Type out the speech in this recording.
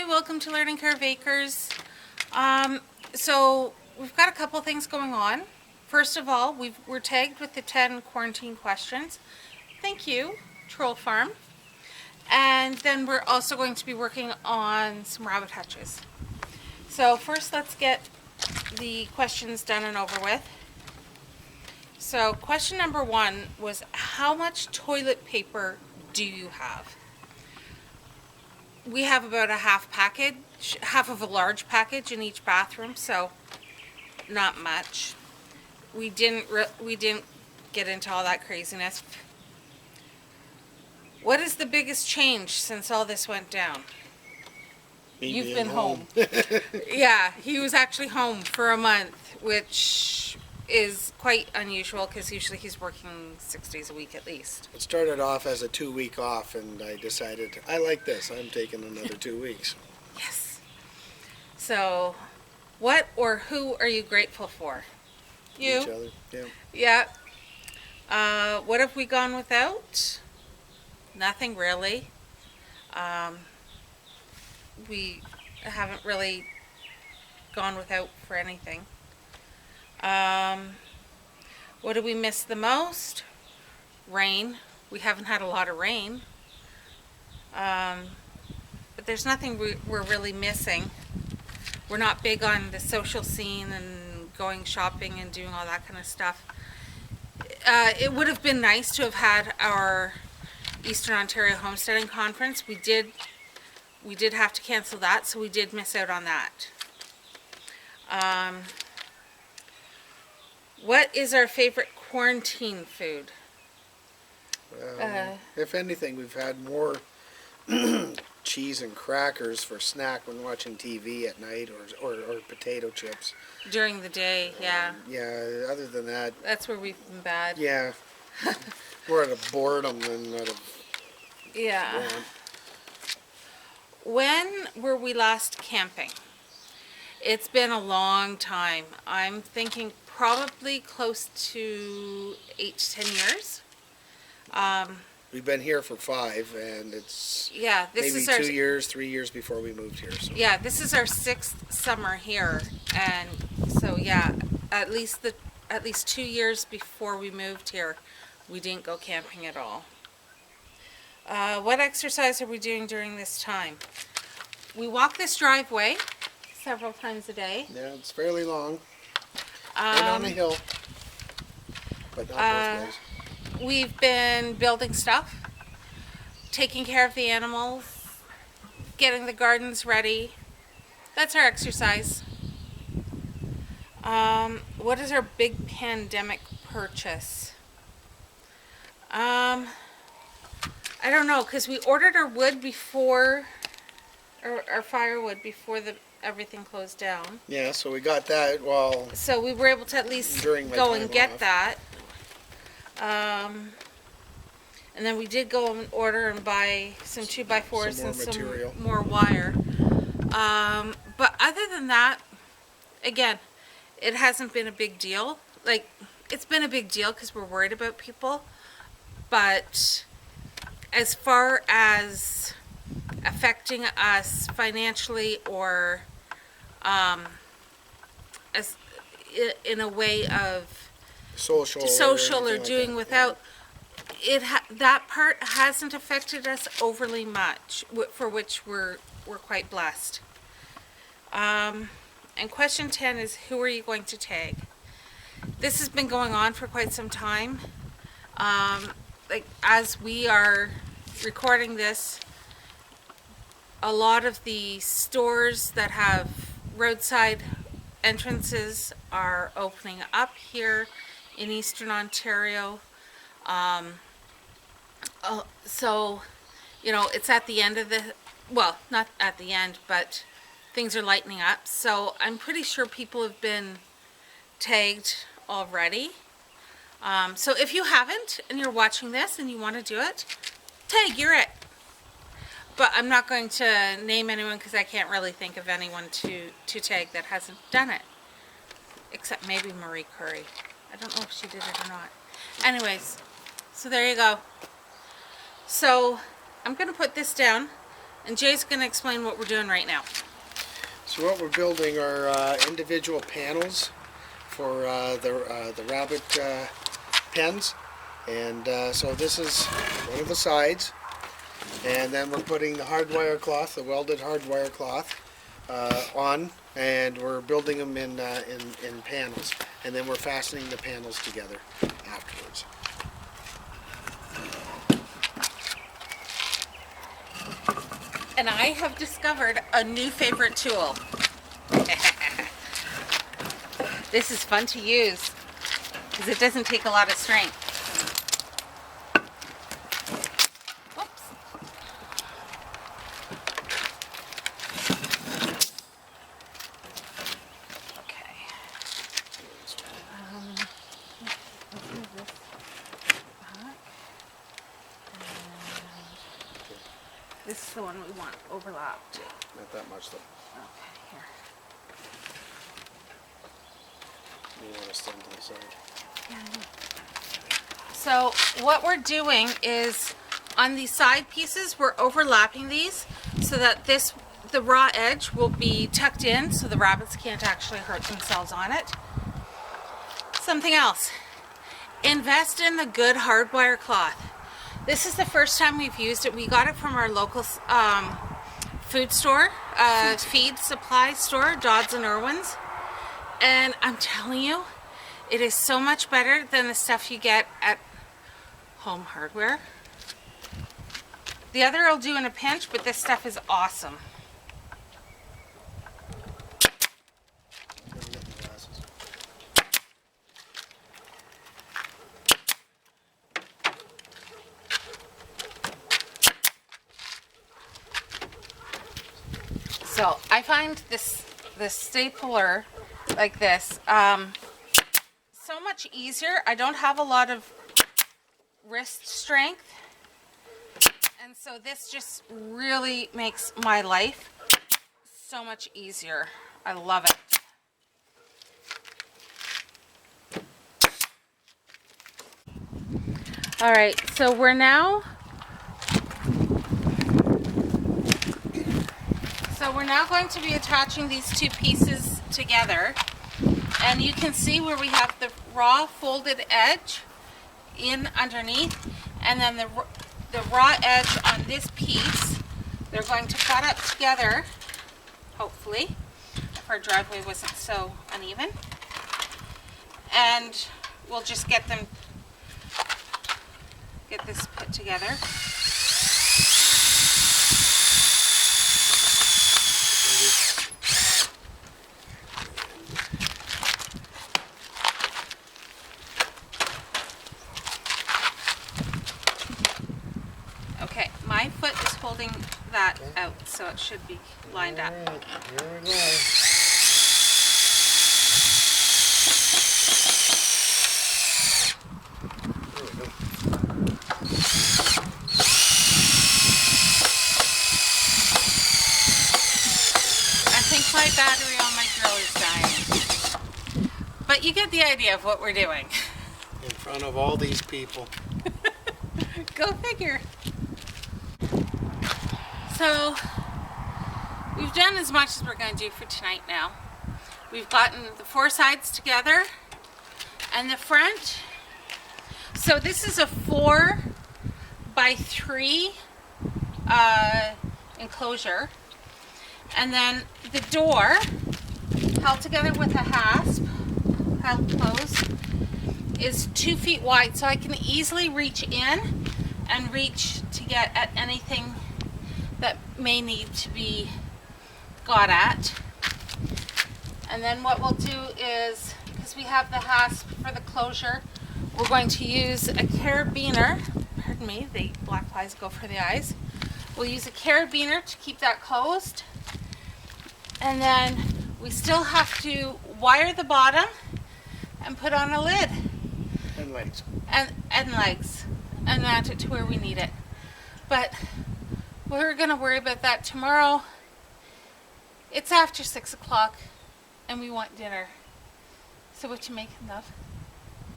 welcome to Learning Curve Acres. So we've got a couple things going on. First of all, we're tagged with the 10 quarantine questions. Thank you, TrollFarm. And then we're also going to be working on some rabbit hutches. So first, let's get the questions done and over with. So question number 1 was, how much toilet paper do you have? We have about a half of a large package in each bathroom, so not much. We didn't get into all that craziness. What is the biggest change since all this went down? You've been home. Yeah, he was actually home for a month, which is quite unusual because usually he's working 6 days a week at least. It started off as a 2-week off, and I decided, I like this, I'm taking another 2 weeks. Yes. So, what or who are you grateful for? You. Each other, yeah. Yeah. What have we gone without? Nothing really. We haven't really gone without for anything. What do we miss the most? Rain. We haven't had a lot of rain. But there's nothing we're really missing. We're not big on the social scene and going shopping and doing all that kind of stuff. It would have been nice to have had our Eastern Ontario Homesteading Conference. We did have to cancel that, so we did miss out on that. What is our favorite quarantine food? If anything, we've had more cheese and crackers for snack when watching TV at night, or potato chips. During the day, yeah. Yeah, other than that. That's where we've been bad. Yeah. More out of boredom than out of Yeah. want. When were we last camping? It's been a long time. I'm thinking probably close to 8 to 10 years. We've been here for 5, and it's This maybe is our 2 years, 3 years before we moved here. So. Yeah, this is our 6th summer here, and so yeah, at least 2 years before we moved here, we didn't go camping at all. What exercise are we doing during this time? We walk this driveway several times a day. Yeah, it's fairly long. And on a hill, but not both ways. We've been building stuff, taking care of the animals, getting the gardens ready. That's our exercise. What is our big pandemic purchase? I don't know, because we ordered our wood before, our firewood before everything closed down. Yeah, so we got that while. So we were able to at least go and get that. And then we did go and order and buy some 2x4s and some more wire. But other than that, again, it hasn't been a big deal. Like, it's been a big deal because we're worried about people. But as far as affecting us financially or as in a way of social or doing without, that part hasn't affected us overly much, for which we're quite blessed. And question 10 is, who are you going to tag? This has been going on for quite some time. Like, as we are recording this, a lot of the stores that have roadside entrances are opening up here in Eastern Ontario. So, you know, it's at the end of well, not at the end, but things are lightening up. So I'm pretty sure people have been tagged already. So if you haven't and you're watching this and you want to do it, tag, you're it. But I'm not going to name anyone because I can't really think of anyone to tag that hasn't done it. Except maybe Marie Curry. I don't know if she did it or not. Anyways, so there you go. So I'm going to put this down And Jay's going to explain what we're doing right now. So what we're building are individual panels for the rabbit pens, and so this is one of the sides, and then we're putting the hardwire cloth, the welded hardwire cloth, on, and we're building them in panels, and then we're fastening the panels together afterwards. And I have discovered a new favorite tool. This is fun to use because it doesn't take a lot of strength. Whoops. Okay. Let's move this back. This is the one we want overlapped. Not that much though. Okay, here. You want to stand to the side. So what we're doing is on these side pieces, we're overlapping these so that the raw edge will be tucked in so the rabbits can't actually hurt themselves on it. Something else, invest in the good hardwire cloth. This is the first time we've used it. We got it from our local food store, feed supply store, Dodds and Irwin's. And I'm telling you, it is so much better than the stuff you get at Home Hardware. The other I'll do in a pinch, but this stuff is awesome. So I find this stapler like this so much easier. I don't have a lot of wrist strength, and so this just really makes my life so much easier. I love it. All right, so we're now going to be attaching these two pieces together, and you can see where we have the raw folded edge in underneath, and then the raw edge on this piece. They're going to butt up together, hopefully, if our driveway wasn't so uneven, and we'll just get this put together. Okay, my foot is holding that out, so it should be lined up. All right, here we go. I think my battery on my drill is dying. But you get the idea of what we're doing. In front of all these people. Go figure. So, we've done as much as we're going to do for tonight now. We've gotten the four sides together and the front. So this is a 4x3 enclosure. And then the door, held together with a hasp, held closed, is 2 feet wide. So I can easily reach in and reach to get at anything that may need to be got at. And then what we'll do is, because we have the hasp for the closure, we're going to use a carabiner. Pardon me, the black flies go for the eyes. We'll use a carabiner to keep that closed. And then we still have to wire the bottom and put on a lid. And legs. And legs. And mount it to where we need it. But we're going to worry about that tomorrow. It's after 6 o'clock and we want dinner. So what you making, love?